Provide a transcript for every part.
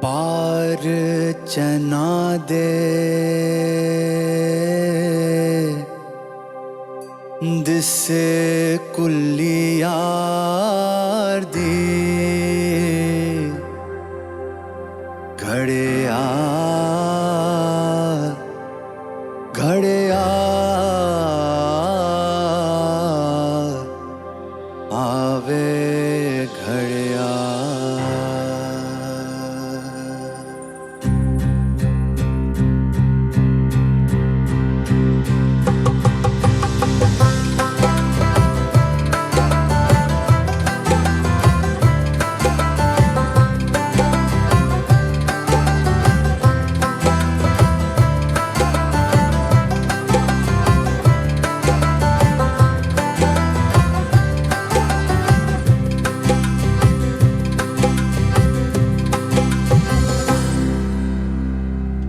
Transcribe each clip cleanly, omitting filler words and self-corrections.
पार चना दे दिसे कुल्ली यार दी घड़िया घड़िया आवे घड़िया।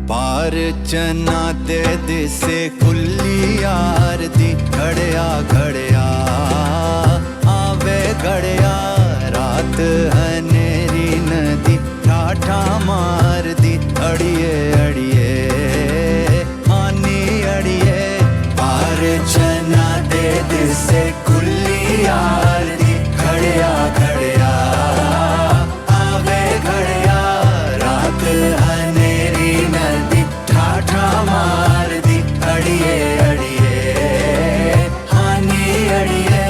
पार चना दे दिसे कुल्ली यार दी घड़िया घड़िया आवे घड़िया। रात हनेरी नदी ठाठा मार दी अड़िए अड़िए आनी अड़िए। पार चना दे दिसे कुल्ली यार दी घड़िया घड़िया आवे घड़िया। रात हनेरी नदी ठाठा मार दी अड़िए अड़िए हानी अड़िए।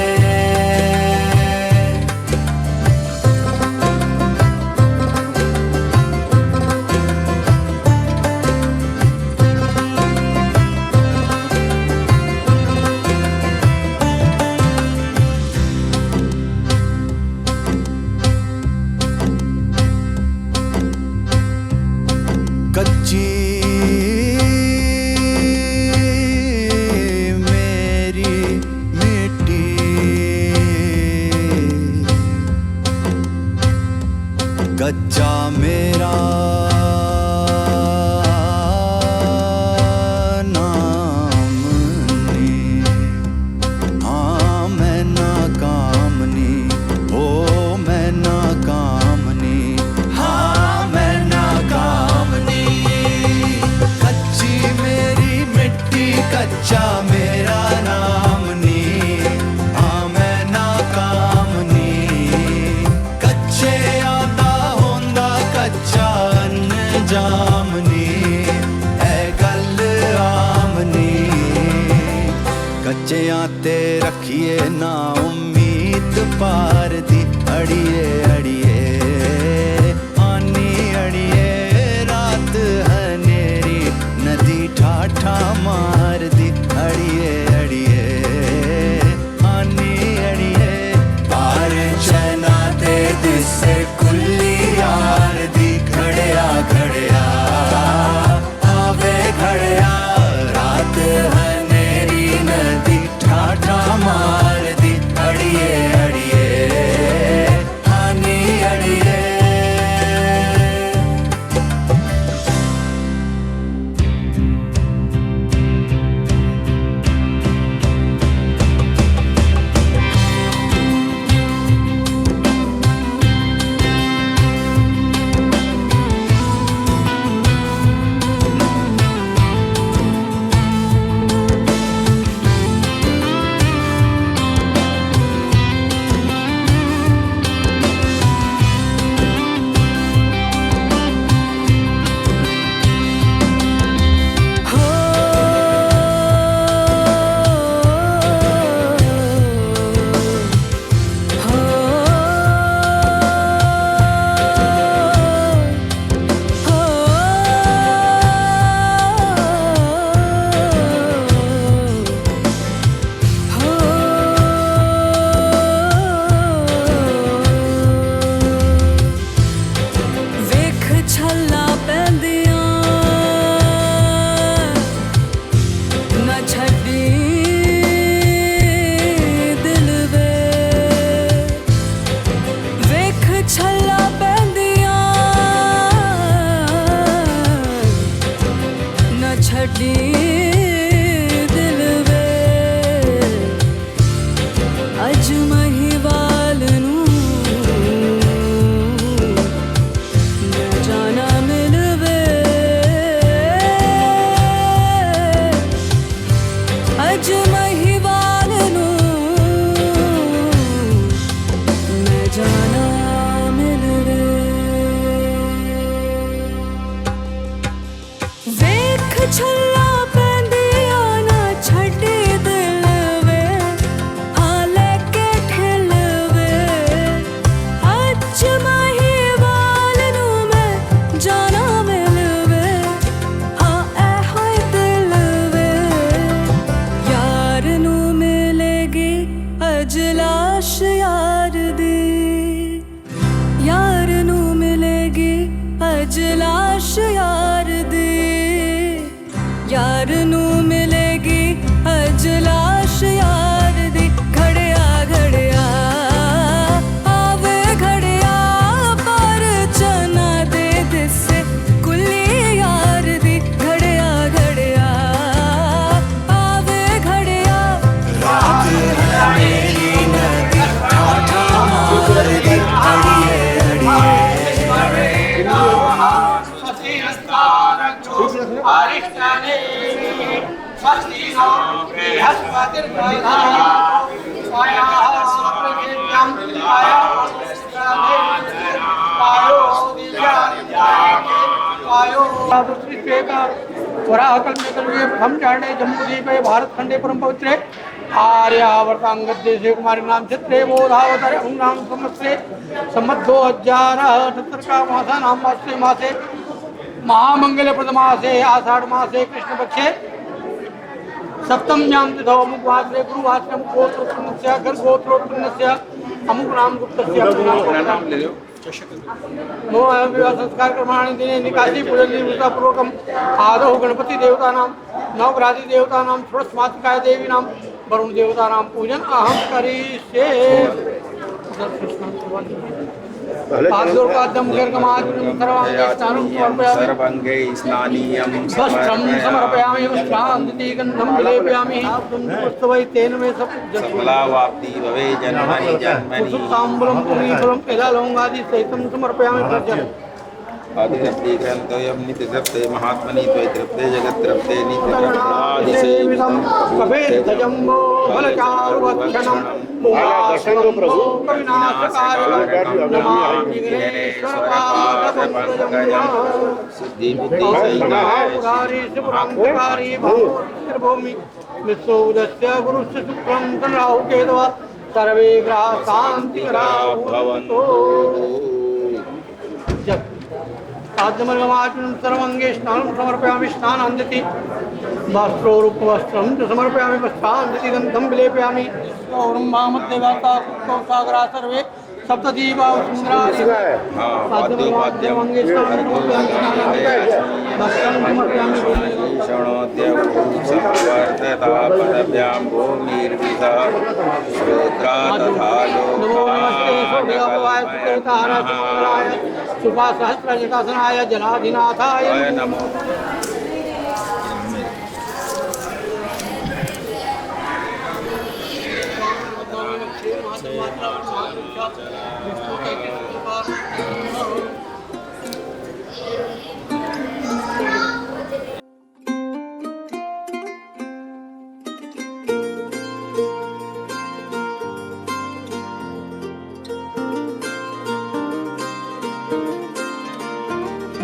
कच्ची मेरी मिट्टी कच्चा मेरा नाम नी। हाँ मैं नाकामनी ओ मैं नाकामनी। हाँ मैं नाकामनी। कच्ची मेरी मिट्टी कच्चा मेरा नाम नी। हाँ मैं नाकामनी। कच्चे आदा होंदा कच्चा अनजामनी ऐ गल आमनी। कच्चियां ते रखिए ना उम्मीद पार दी अड़िए अड़िए आनी अड़िए। रात हनेरी नदी ठाठा मार दी अड़िए अड़िए आनी अड़िए। पार चना दे दिसे कुल्ली यार दी घड़िया घड़िया आवे घड़िया। रात हनेरी नदी ठाठा मार दी अड़िए अड़िए हानी अड़िए। अजमहीवाल नू न जाना अजलाश यार दी, यार नू मिलेगी अजलाश यार दी, यार नू मिलेगी अजलाश यार दी। घड़िया घड़िया आवे घड़िया पर चना दे दिसे कुली यार दी। घड़िया घड़िया आवे घड़िया रात है मेरी नदी ठाठा मार दी अड़िए हम चाणे जम्बूद्वीपे भारत खंडे परम पवित्रे आर्यावर्तांगदेशे कुमारी नाम चित्रे बोधावतारे नाम संवत्सरे सम्मत 2078 का मासा नाम वास्ते मासे महामंगल प्रदमासे आषाढ़ मासे कृष्ण पक्षे सप्तम्यां तिथौ अमुकवासरे गुरुवासरम गोत्रोत्पन्नस्य घर गोत्रोत्पन्नस्य अमुक नाम गुप्तस्य नाम ले लो नो विवाह संस्कार कर्माणि दिने निकासी पूजन निवृत्तापूर्वकम आदौ गणपति देवता नाम नवग्रहादि देवता नाम षोडश मातृकाय देवी नाम वरुण देवता नाम पूजन अहम करिष्ये। सर्वांगे स्नानीयं वस्त्रं समर्पयामि वस्त्रांति गन्धं विलेपयामि पुष्पवै तेन मे सबलावाप्ति भवे जन्मनि जन्मनि ताम्बूलं पुनीफलं एलालोंगादि सहितं समर्पयामि भजन आदिशक्ति ग्रंथोयम नित्यसप्ते महात्मनि त्वैतृप्ते जगत्तृप्ते नित्यसेवितं कपेद्धजम्बो फलचारुवक्षणं उमाशंकर प्रभु कविनाशकारं नमामि गणेश्वरपादपङ्कजं सिद्धि बुद्धि महापुरारी शिवरांगकारी भूमि विश्वोदस्य गुरुस्य शुक्रं राहु केतवा सर्वे ग्रहा शान्तिकरा भवन्तु। साध्यमर्गमाचनं सर्वांगे स्नानं समर्पयामि स्नानान्दिति वस्त्रोरुपवस्त्रं च समर्पयामि वस्त्रान्दिति गन्धं विलेपयामि गौरं वामदेवता सागरा सर्वे सप्तदीपा सुन्दराः साध्यमर्गमाचनं स्नानं समर्पयामि संवर्धतापदभ्यां भूमिर्विधा श्रोत्रा तथा लोकाय सुभा सहस्रजटासनाय जलाधिनाथाय नमो।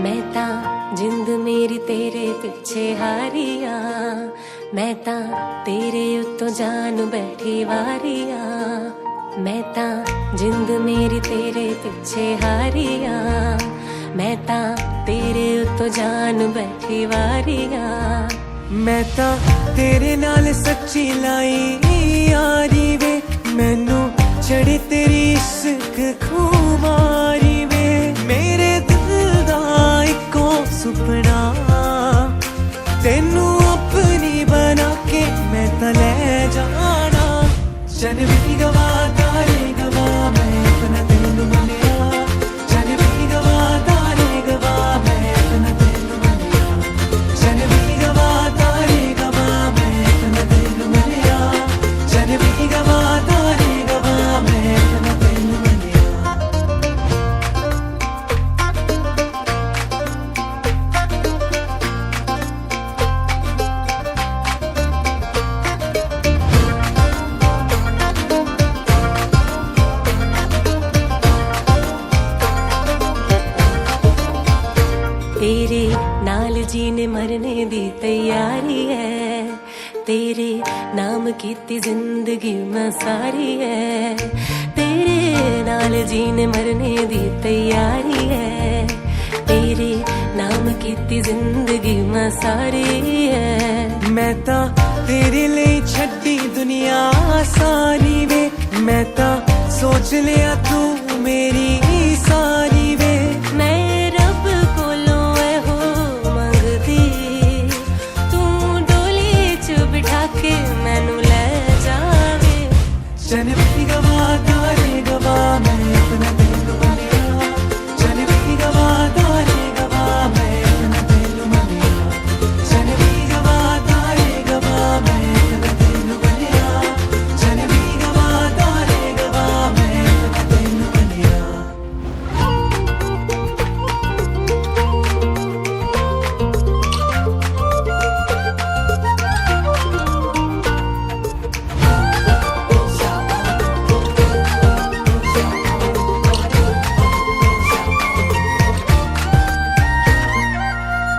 मैं ता जिंद मेरी तेरे पिछे हारिया, मैं ता तेरे उत्तों जान बैठी वारिया, मैं ता जिंद मेरी तेरे पिछे हारिया, मैं ता तेरे उत्तों जान बैठी वारिया, मैं ता तेरे नाल सच्ची लाई यारी वे, मैनू चढ़े तेरी इश्क खुमारी वे, मेरे दिल दा इको सुपना तेनू अपनी बना के मैं ता ले जाना, जन भी गवा तारे गवा मैं अपना तेनू मनिया, जन भी गवा तारे गवा मैं अपना तेनू मनिया, जन भी गवा तारे गवा मैं अपना तेनू मनिया, जन भी गवा तारे गवा मैं अपना तेनू मनिया। तेरे नाल जीने मरने दी तैयारी है, तेरे नाम कीती जिंदगी मैं सारी है, तेरे नाल जीने मरने दी तैयारी है, तेरे नाम कीती जिंदगी मैं सारी है, मैं ता तेरे लिए छड्डी दुनिया सारी वे, मैं ता सोच लिया तू मेरी सारी वे मैं रब कोलों ऐ हो मंगदी तू डोली च बिठा के मैनू ले जावे चन भी गवा तारे गवा मैं अपना दिल मनिया चन भी गवा तारे गवा मैं अपना दिल मनिया चन भी गवा तारे गवा मैं अपना दिल मनिया चन भी गवा तारे गवा मैं अपना दिल मनिया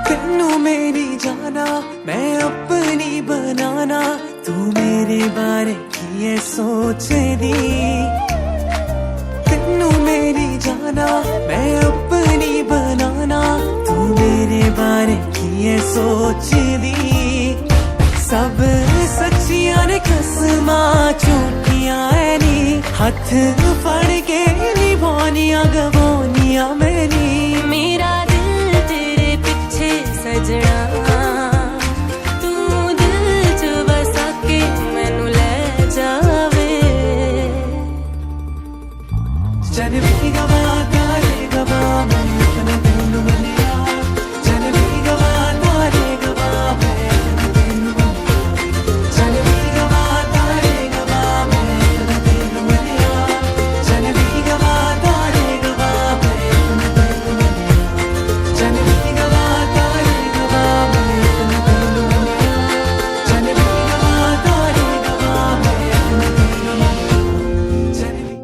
तेनू मेरी जाना मैं अपनी बनाना तू मेरे बारे की ये सोच दी तेनू मेरी जाना मैं अपनी बनाना तू मेरे बारे की ये सोच दी सब सच्चियां ने कसमां झूठियां ऐ नी हथ फड़ के निभानियां गवानियां मेरी मेरा दिल तेरे पीछे सजना तू दिल च बसा के मैनू ले जावे चन भी गवा तारे गवा मैं अपना दिल मनिया चन भी गवा तारे गवा मैं अपना दिल मनिया चन भी गवा तारे गवा मैं अपना दिल मनिया चन भी गवा तारे गवा मैं अपना दिल मनिया चन भी गवा तारे गवा मैं अपना दिल मनिया चन भी गवा तारे गवा मैं अपना दिल मनिया चन भी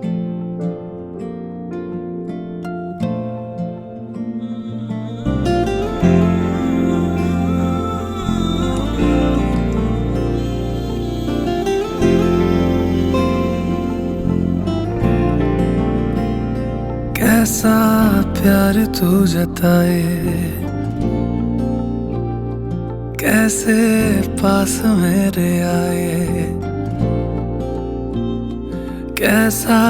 कैसा प्यार तू जताए कैसे पास मेरे आए कैसा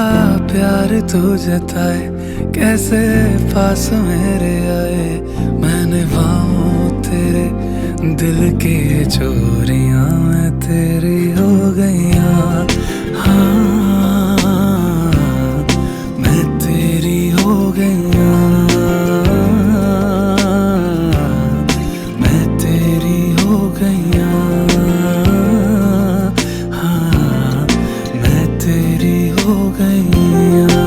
प्यार तू जताए कैसे पास मेरे आए मैंने बाहों तेरे दिल की चोरियां मैं तेरी हो गईयां हाँ मैं तेरी हो गईयां मैं तेरी हो गईयां हाँ मैं तेरी हो गईयां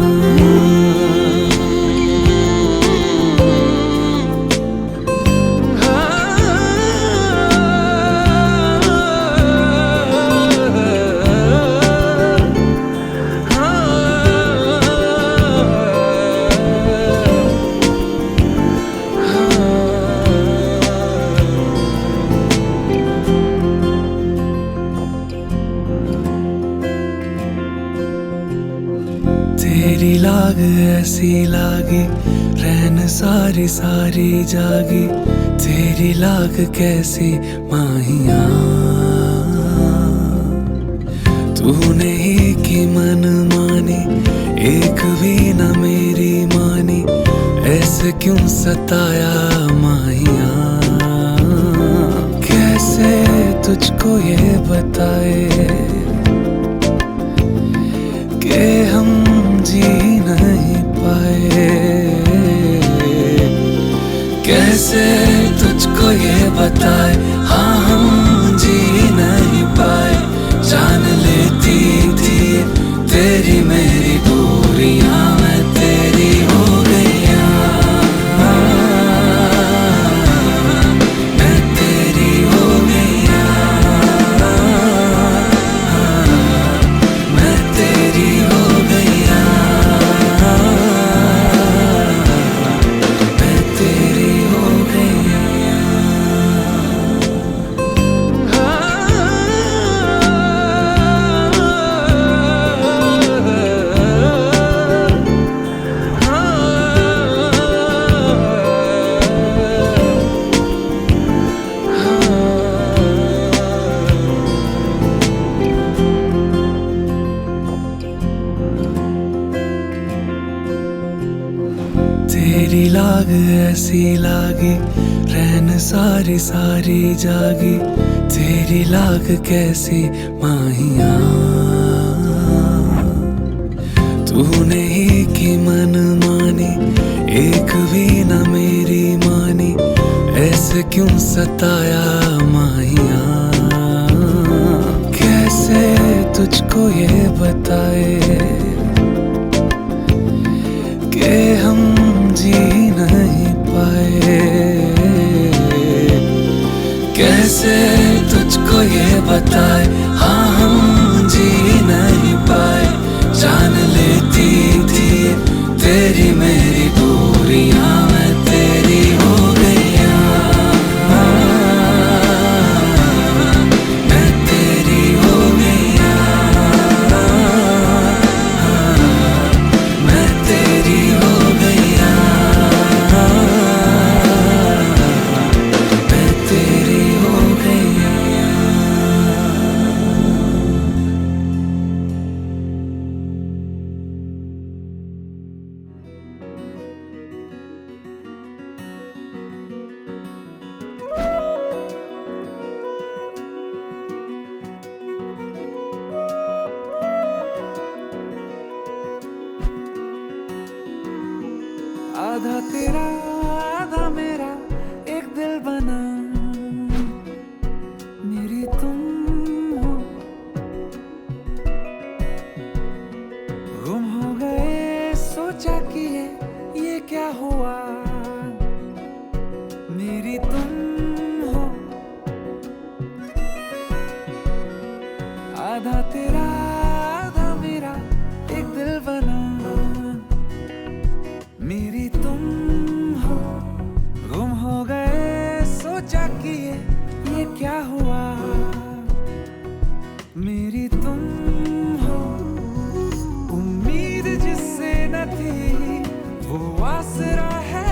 तेरी लाग ऐसी लागी रहन सारी सारी जागी तेरी लाग कैसी माहिया तूने ही की मन मानी एक भी न मेरी मानी ऐसे क्यों सताया माहिया कैसे तुझको ये बताए कि हम जी नहीं पाए कैसे तुझको ये बताए हाँ हम जी नहीं पाए जान लेती थी तेरी मेरी दूरियां मैं तेरी हो गईया मैं तेरी हो गईया मैं तेरी हो गईया मैं तेरी हो गईया तेरी लाग ऐसी लागी, रैन सारी सारी जागी, तेरी लाग कैसी माहिया। तूने ही की मन मानी, एक भी न मेरी मानी, ऐसे क्यों सताया माहिया। कैसे तुझको ये बताए कि हम जी नहीं पाए, कैसे तुझको ये बताए, हाँ हम जी नहीं पाए। जान लेती थी तेरी मेरी दूरियां, मैं तेरी हो गया, मैं तेरी हो गया, मैं तेरी हो गया, मैं तेरी हो गया। आधा तेरा आधा मेरा एक दिल बना, मेरी तुम हो, गुम हो गए सोचा कि ये क्या हुआ, मेरी तुम हो। आधा तेरा आधा मेरा एक दिल बना, मेरी तुम हो, गुम हो गए सोचा कि ये क्या हुआ, मेरी तुम हो। उम्मीद जिससे न थी वो आसरा है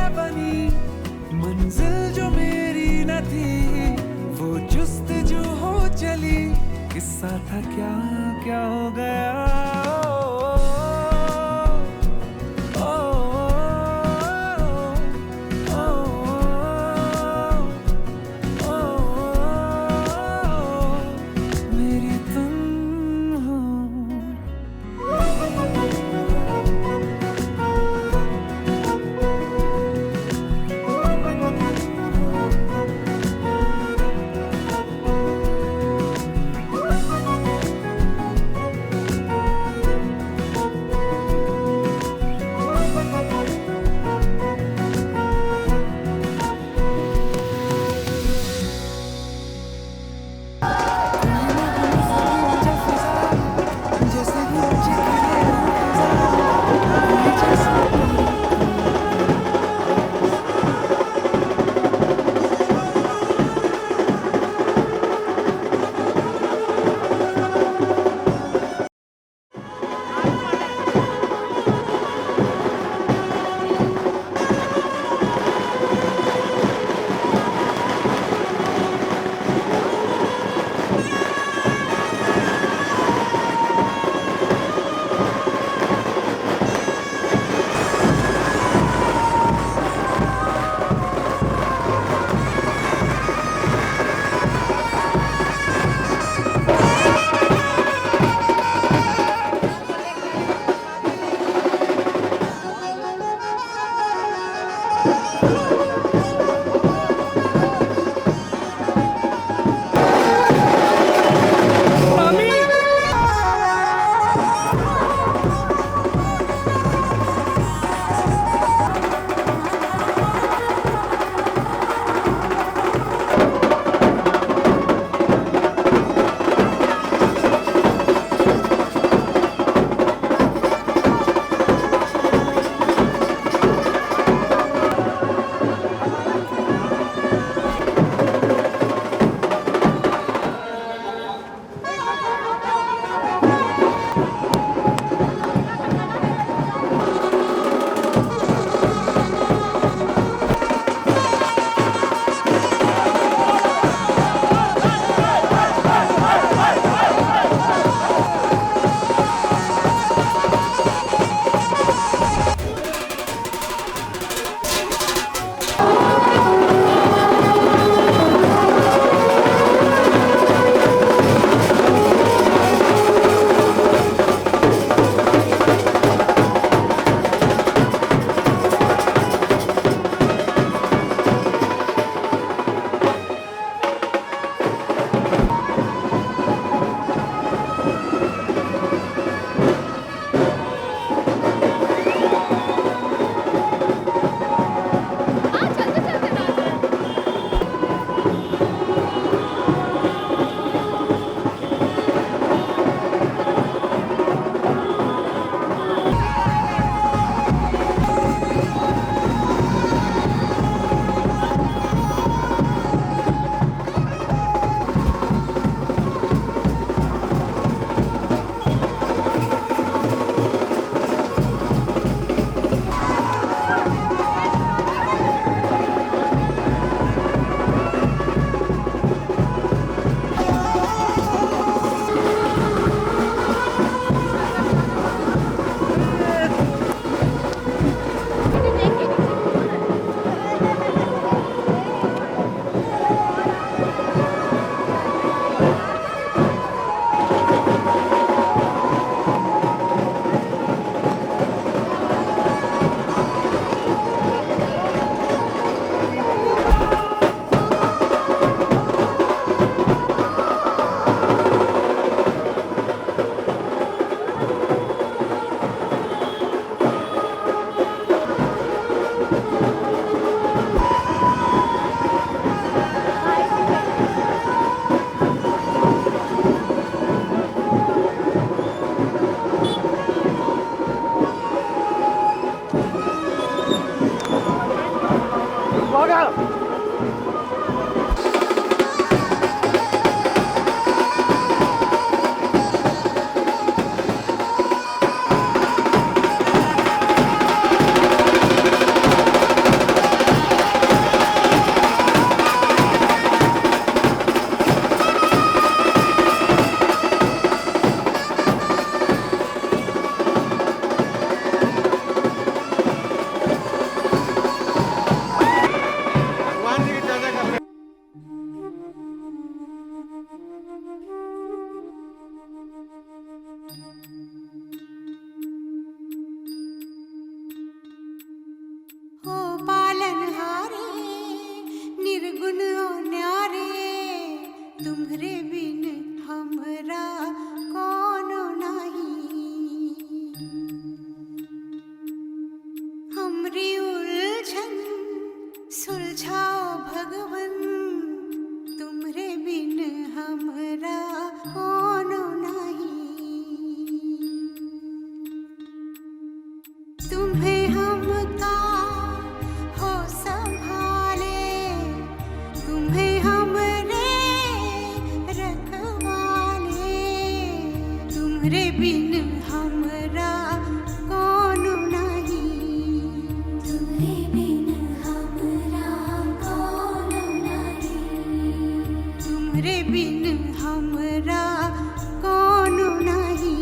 गुण न्यारे तुम्हरे बिन हमरा कोनो नहीं। हमरी उलझन सुलझाओ भगवन तुम्हरे बिन हमरा कोनो नहीं। तुम्हें हमका हो संभाले तुम्हें हमरे रखवाले तुम्हरे बिन हमरा कोनो नहीं। तुम्हरे बिन हमरा कोनो नहीं। तुम्हरे बिन हमरा कोनो नहीं।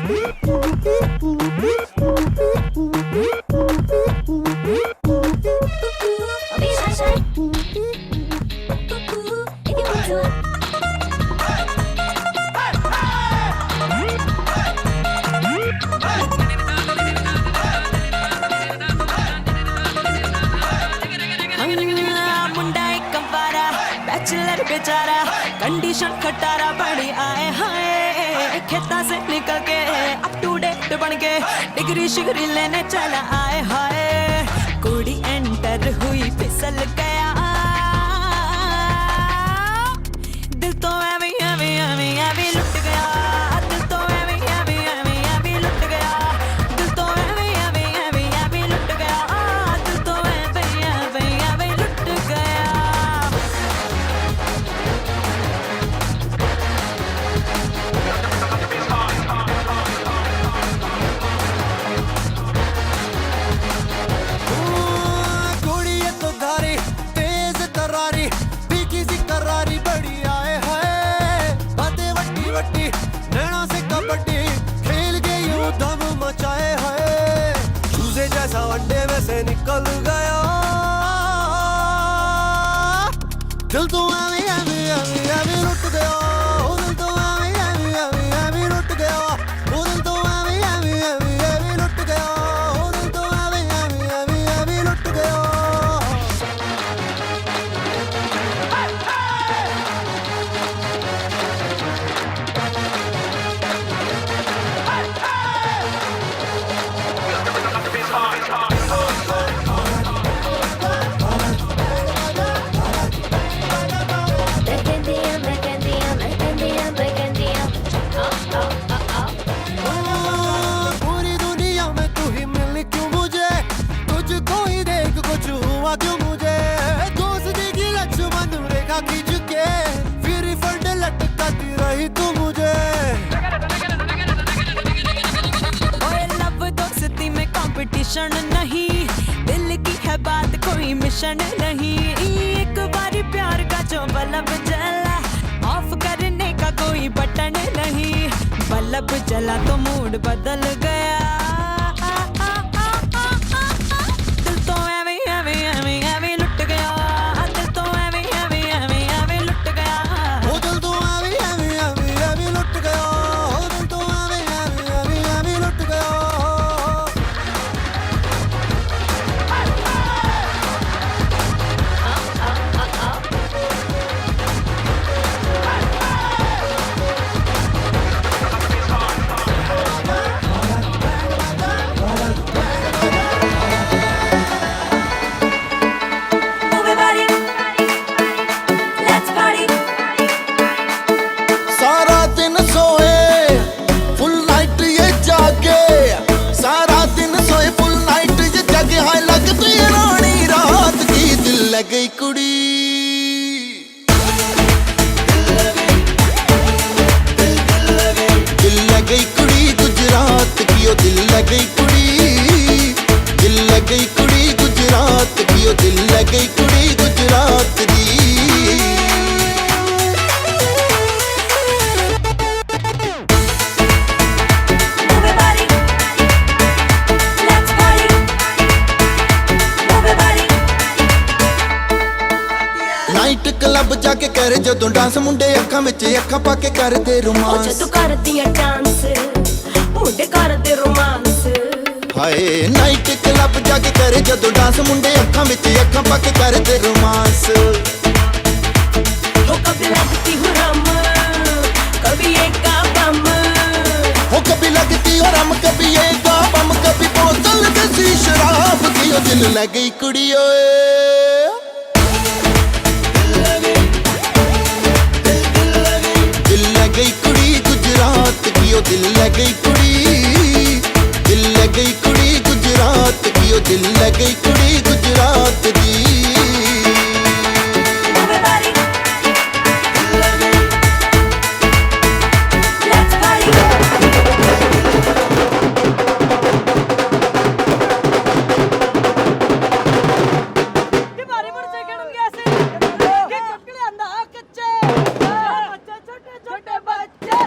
अभी शाशाई if you want to मुंडा एक कंपारा बैचलर बेचारा कंडीशन खटारा बड़ी आए हाय खेता से निकल के अप टू डेट बन के डिग्री शिग्री लेने चला आए हाय कुड़ी एंटर हुई फिसल गया दिल तो एवी एवी एवी एवी लुट गया दिल तो एवी एवी एवी एवी लुट गया दिल तो एवी एवी एवी एवी लुट गया दिल तो एवी एवी एवी लुट गया कुड़ी ये तो धारी तेज तरारी बीकी सी करारी बड़ी आए हाय बातें वट्टी वट्टी नैना से कबड्डी खेल के यूं दम मचाए हाय चूजे जैसा अंडे में से निकल गया दिल तो एवी एवी एवी एवी लुट गया ओ दिल तो एवी एवी एवी एवी लुट गया ओ दिल तो एवी एवी एवी एवी लुट गया ओ दिल तो एवी एवी एवी एवी लुट गया पूरी दुनिया में तू ही मिली क्यों मुझे तुझको ही देख कुछ हुआ क्यों मुझे दोस्ती की लक्ष्मण रेखा खींच के फिर फंड लटकाती रही तू मुझे ओए लव दोस्ती में कंपटीशन नहीं दिल की है बात कोई मिशन नहीं एक बारी प्यार का जो बल्ब जला ऑफ करने का कोई बटन नहीं बल्ब जला तो मूड बदल गया दिल तो एवी एवी एवी एवी लुट गया दिल तो एवी एवी एवी एवी लुट गया ओ दिल तो एवी एवी एवी एवी लुट गया ओ दिल तो एवी एवी एवी एवी लुट गया move your body let's party सारा दिन सोए फुल नाइट ये जागे सारा दिन सोए फुल नाइट ये जागे हाय लगती है रानी रात की दिल लग गई कुड़ी दिल लग गई कुड़ी गुजरात की ओ दिल लग गई कुड़ी दिल लग गई कुड़ी गुजरात की ओ दिल लग गई कुड़ी गुजरात दी move your body let's party move your body night club ਜਾ ਕੇ ਕਰ ਜਦੋਂ ਡਾਂਸ ਮੁੰਡੇ ਅੱਖਾਂ ਵਿੱਚ ਅੱਖਾਂ ਪਾ ਕੇ ਕਰਦੇ ਉਹ ਰੋਮਾਂਸ ਜਦੋਂ ਕਰਦੀ ਆ ਡਾਂਸ ਮੁੰਡੇ ਕਰਦੇ ਰੋਮਾਂਸ ਹਾਏ ਨਾਈਟ ਕਲੱਬ ਜਾ ਕੇ ਕਰ ਜਦੋਂ ਡਾਂਸ ਮੁੰਡੇ ਅੱਖਾਂ ਵਿੱਚ ਅੱਖਾਂ ਪਾ ਕੇ ਕਰਦੇ ਰੋਮਾਂਸ हो कभी लगती हूँ रम कभी एक का बम हो कभी लगती हो रम कभी ये गा बम कभी बोतल देसी शराब की ओ दिल लग गई कुड़ी ओए दिल लग गई कुड़ी गुजरात की ओ दिल लग गई कुड़ी दिल लग गई कुड़ी गुजरात की ओ दिल लग गई कुड़ी गुजरात दी move your body let's party ਮਾਰੀ ਮੁੜ ਸੇ ਖੜਨ ਗਿਆ ਸੀ ਕਿ ਕੱਕੜਿਆਂ ਦਾ ਕੱਚੇ ਬੱਚੇ ਛੋਟੇ ਛੋਟੇ ਬੱਚੇ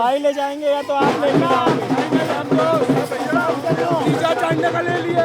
भाई ले जाएंगे या तो आप लेके आओगे? चढ़ने का ले लिए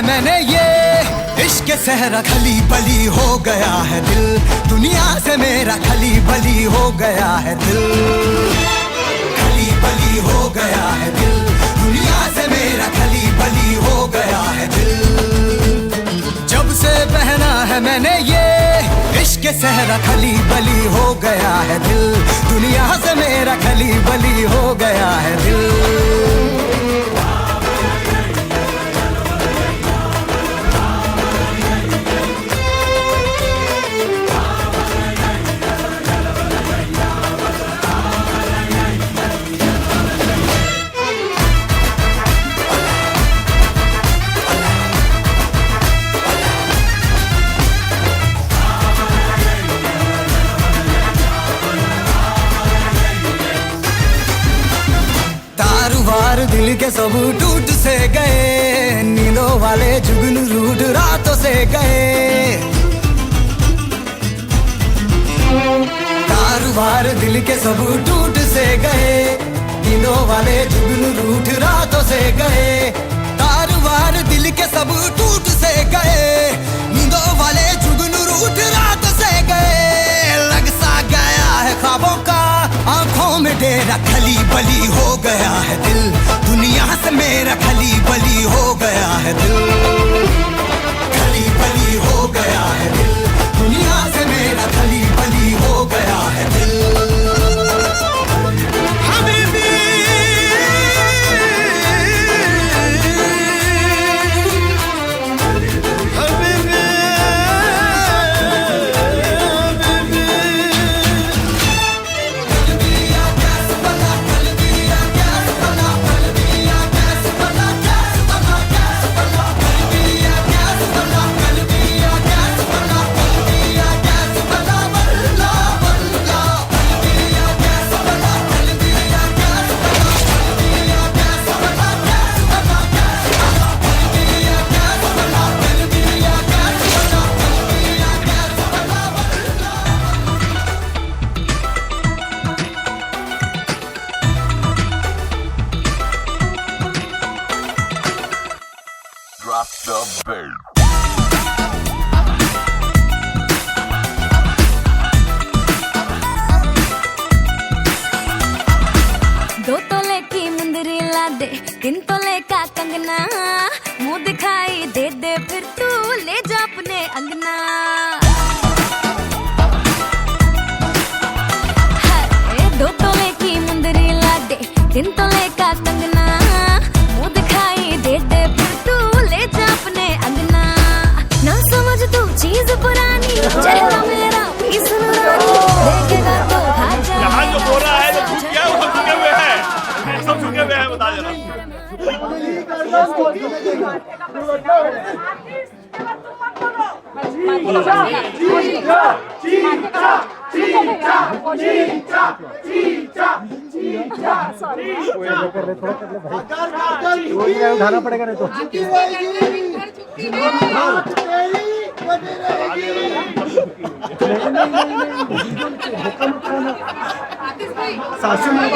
मैंने ये इश्क सहरा खली बली हो गया है दिल, दुनिया से मेरा खली बली हो गया है दिल, खली बली हो गया है दिल, दुनिया से मेरा खली बली हो गया है दिल। जब से पहना है मैंने ये इश्क सहरा खली बली हो गया है दिल, दुनिया से मेरा खली बली हो गया है दिल। दिल के सब टूट से गए, नीलों वाले जुगनू रूठ रातों से गए, कारोबार दिल के सब टूट से गए, नीलों वाले जुगनू रूठ रातों से गए, कारोबार दिल के सब टूट से गए, नीलों वाले जुगनू रूठ रातों से गए। लग सा गया है ख्वाबों का आंखों में डेरा, खली बली हो गया है दिल, दुनिया से मेरा खली बली हो गया है दिल, खली बली हो गया है दिल, दुनिया से मेरा खली बली हो गया है दिल। हबीबी दिन तो लेका कंगना, मुंह दिखाई दे दे फिर तू ले जा अपने अंगना। दो तोले की मुंदरी ला दे, दिन तो लेका कंगना, मुंह दिखाई दे दे फिर तू ले जा अपने अंगना। ना समझ तू चीज पुरानी, चेहरा मेरा भी सुनरानी, देखेगा तो उठाना पड़ेगा नहीं तो सासू में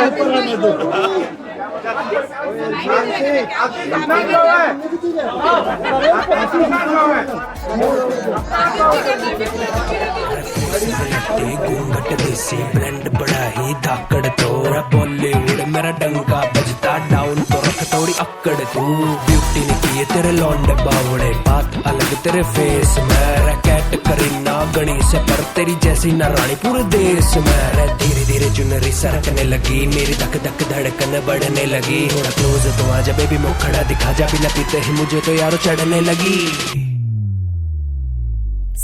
घूंघट देसी ब्रांड बड़ा ही धाकड़ तोरा बॉलीवुड मेरा डंका बजता डाउन तो रख थोड़ी अक्कड़ तू ब्यूटी ने किए तेरे लौंडे बावड़े बात अलग तेरे फेस में रैकेट करीना गणी से पर तेरी जैसी ना रानी पूरे देश में धीरे धीरे चुनरी सरकने लगी मेरी धक धक धड़कन बढ़ने लगी थोड़ा क्लोज तो आजा बेबी मुखड़ा दिखा जा बिना पीते ही मुझे तो यारो चढ़ने लगी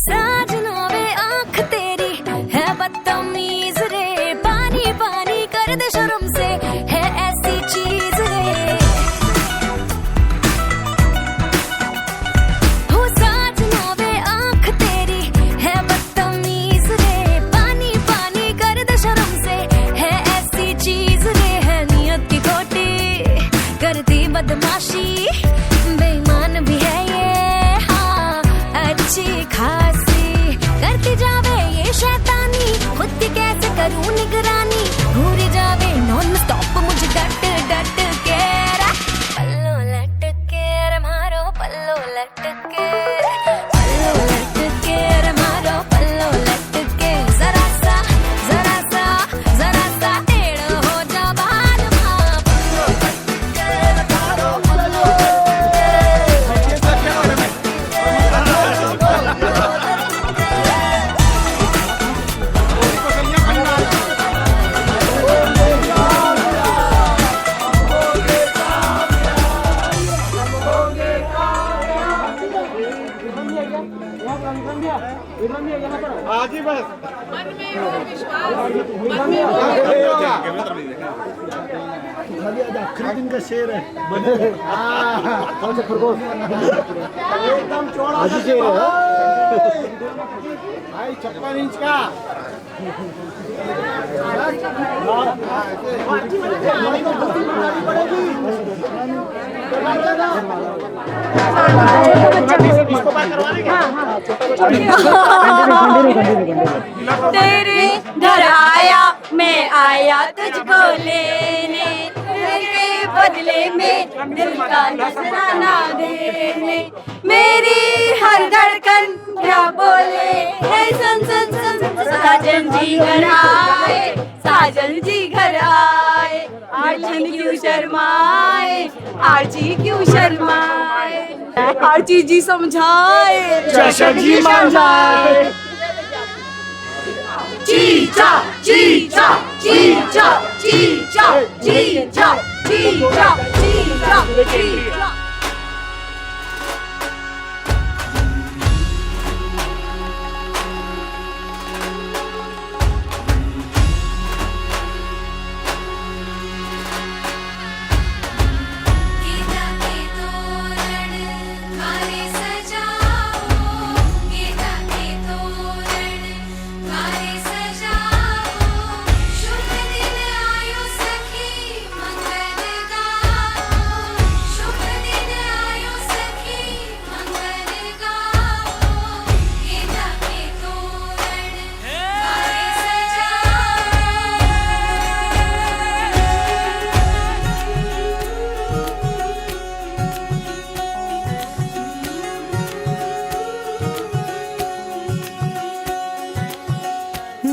साजना वे आँख तेरी है बदतमीज रे पानी पानी कर दे शर्म से है ऐसी चीज रे हो साजना वे आँख तेरी है बदतमीज रे पानी पानी कर दे शर्म से है ऐसी चीज रे है नियत की खोटी करती बदमाशी बेईमान भी है ये हाँ अच्छी खासी करती जावे ये शैतानी खुद की कैसे करूं निगरानी घूरी जावे नॉन स्टॉप मुझे डट डट के पल्लो लटके रे मारो पल्लो लटके पल्लो लटके रे मारो पल्लो लटके जरा सा टेढ़ हो जा बाद मां पल्लो लटके रे मारो पल्लो आज ही बस आखिरी दिन का शेर है कौन सा खरगोश एकदम चौड़ा शेर है भाई 56 इंच का तेरे घर आया मैं आया तुझको लेने दिल के बदले में दिल का नजराना देने मेरी हर धड़कन क्या बोले है सुन सुन सुन साजन जी घर आए साजन जी घर आए आर्ची क्यों शर्माए आर्ची क्यों शर्माए आर्ची जी समझाए चशक जी मान जाए चीचा चीचा चीचा चीचा चीचा चीचा चीचा चीचा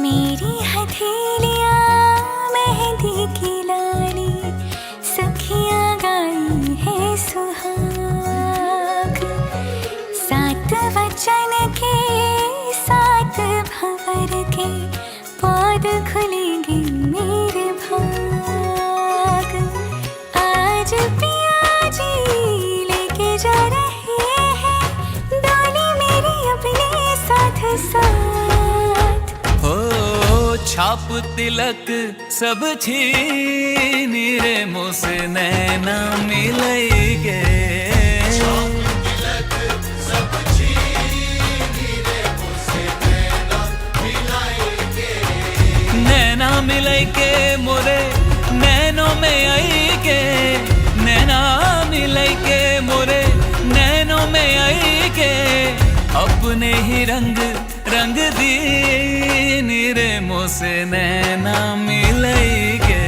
मेरी हथेलियाँ मेहंदी की लाड़ी सखियाँ गाई है सुहाग सात वचन के सात भंवर के पौध खुलेंगे मेरे भाग आज पिया जी लेके जा रहे हैं डोली मेरी अपने साथ साथ छाप तिलक सब छीनी रे मुझसे नैना मिलैगे नैना मिलैगे मोरे नैनों में आईगे नैना मिलैगे मोरे नैनों में आईगे अपने ही रंग रंग दी रे मोसे नैना मिलैगे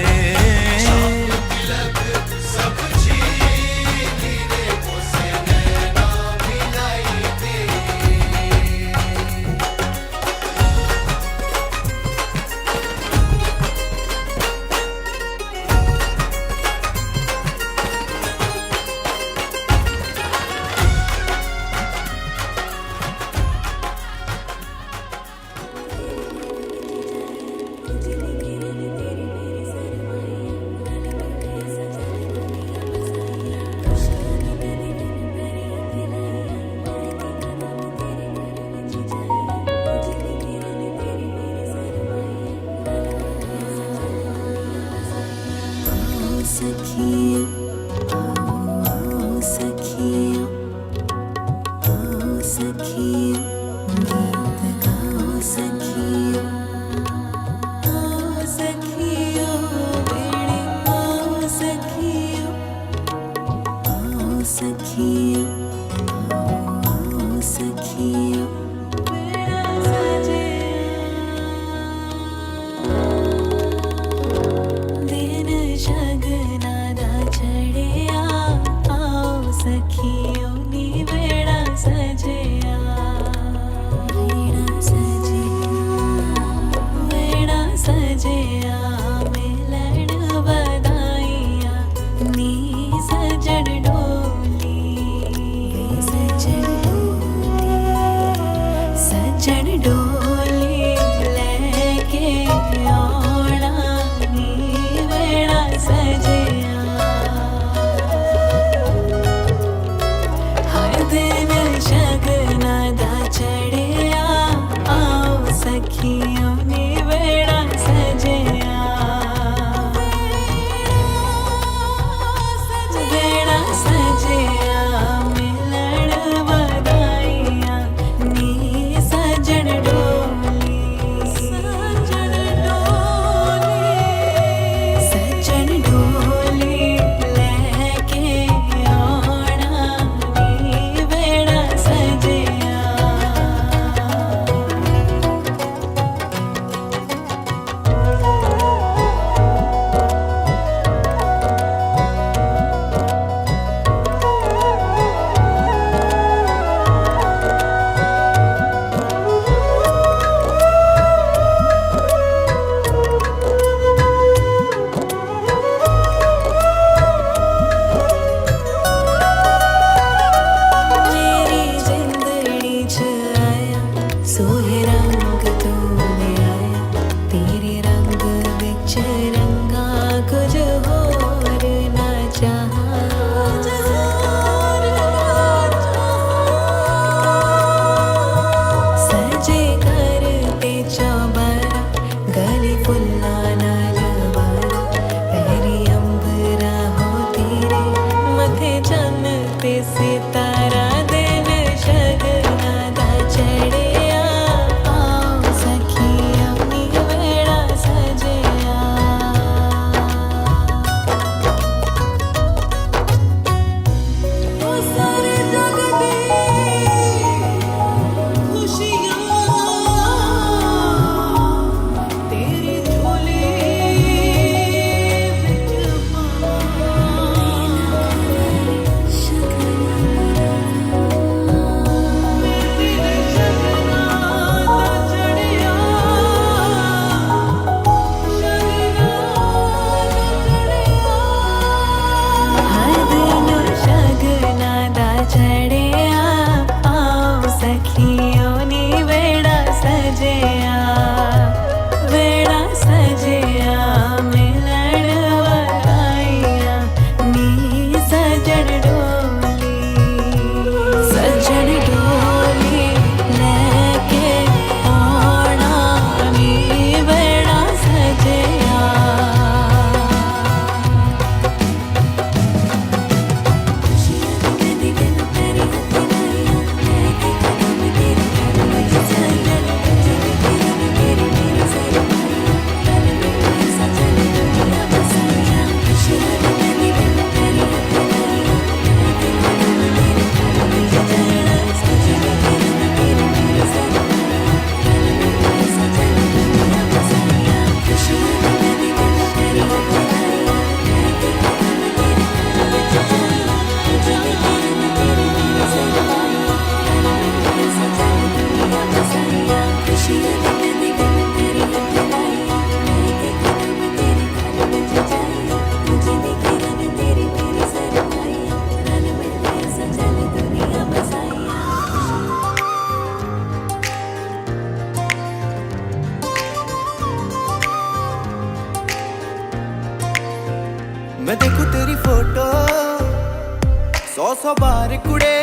100 बार कुड़े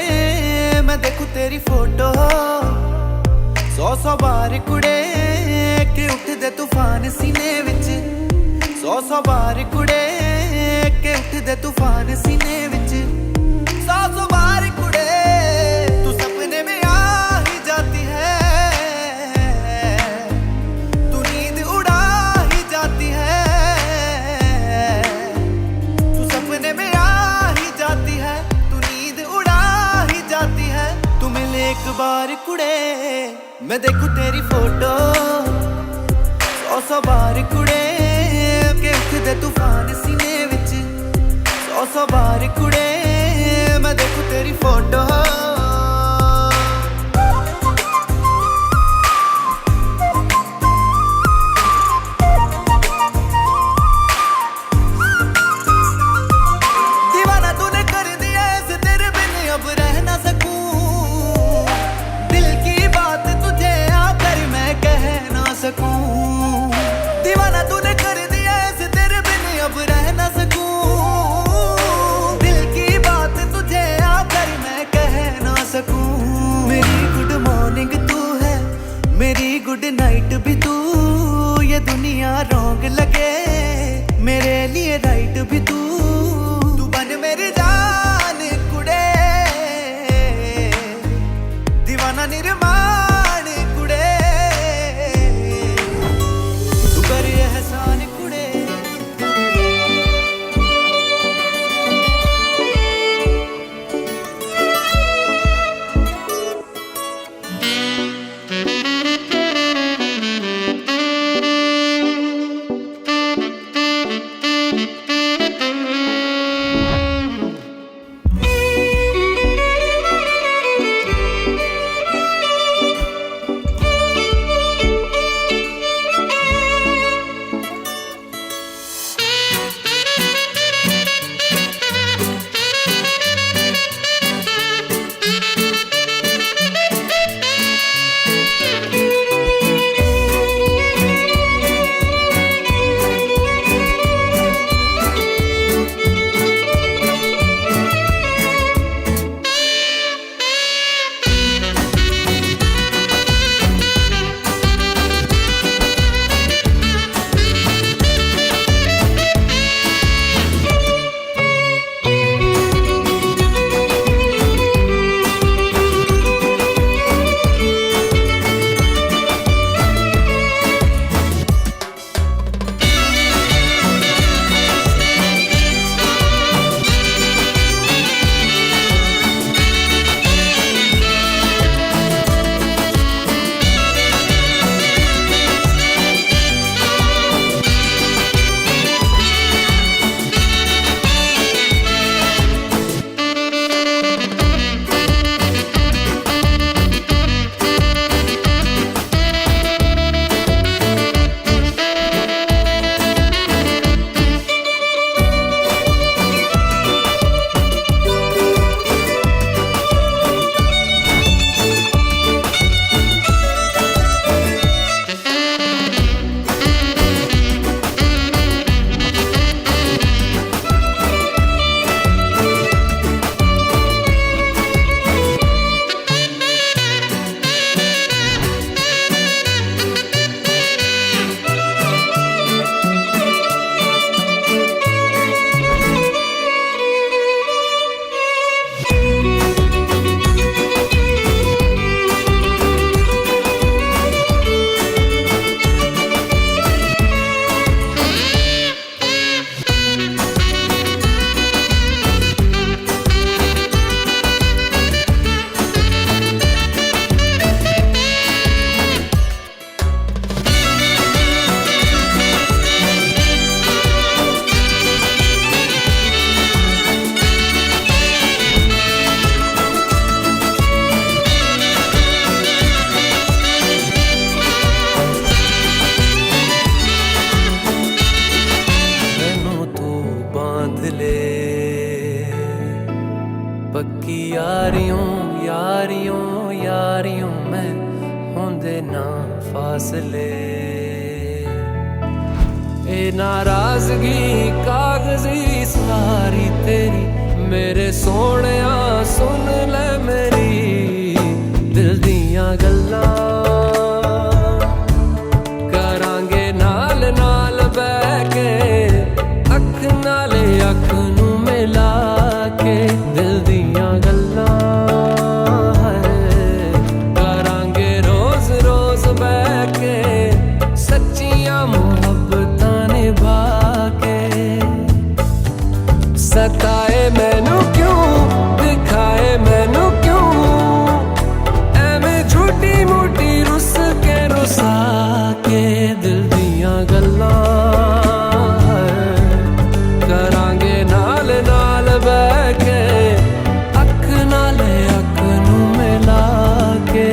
मैं देखूं तेरी फोटो, 100 बार कुड़े कि उठदे तूफान सीने विच, 100 बार कुड़े कि उठदे तूफान सीने विच, 100 बार कुड़े तू सपने में आ ही जाती है, तू नींद उड़ा ही जाती है, तू सपने में आ ही जाती है, तू नींद उड़ा ही जाती है, तू मिले एक बार कुड़े मैं देखूं तेरी फोटो, 100 बार कुड़े के उठदे तूफान सीने विच, 100 बार कुड़े मैं देखूं तेरी फोटो। दीवाना तूने कर दिया ऐसे तेरे बिन अब रह ना सकूं, दिल की बात तुझे आकर मैं कह ना सकूं, दीवाना तूने कर दिया ऐसे तेरे बिन अब रह ना सकूं, दिल की बात तुझे आकर मैं कह ना सकूं, मेरी गुड मॉर्निंग तू है, मेरी गुड नाइट भी तू, ये दुनिया रॉन्ग लगे मेरे लिए राइट भी तू, तू बन मेरी जान कुड़े, दीवाना निर्माण कुड़े, तू कर एहसान कुड़े। यारियों में होंदे ना फासले, ए नाराजगी कागजी सारी तेरी मेरे सोहणिया सुन ले मेरी दिल दियां गल्लां करांगे नाल नाल बैठ के अख नाले अख नू मिला के दिल दियां गल्लां करांगे रोज रोज बैठ के सच्चियां मुहब्बतां निभा के सताए मैनू क्यों दिखाए मैनू क्यों एवें झूठी मूठी रुस के रुसा के दिल दियां गल्लां करांगे नाल नाल बैठ के अख नाले अख नू मिला के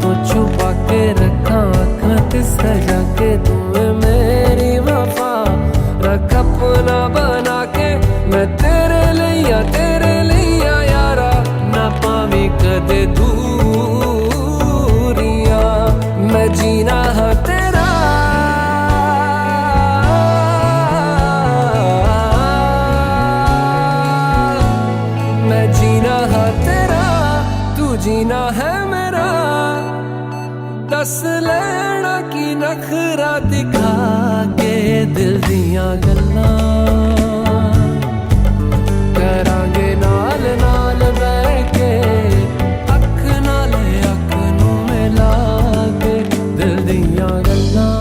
तो छुपा के रखा आँखां ते सजा के तुम्हें मेरी वफा रख अपना बना के मैं तेरे लिया यारा ना पावी कदे दूरियां मैं जीना हाँ तेरा मैं जीना हाँ तेरा तू जीना है मेरा दस लेना की नखरा दिखा के दिल दियां गल्लां करांगे नाल नाल बैठ के अख नाले अख नू मिला के दिल दियां गल्लां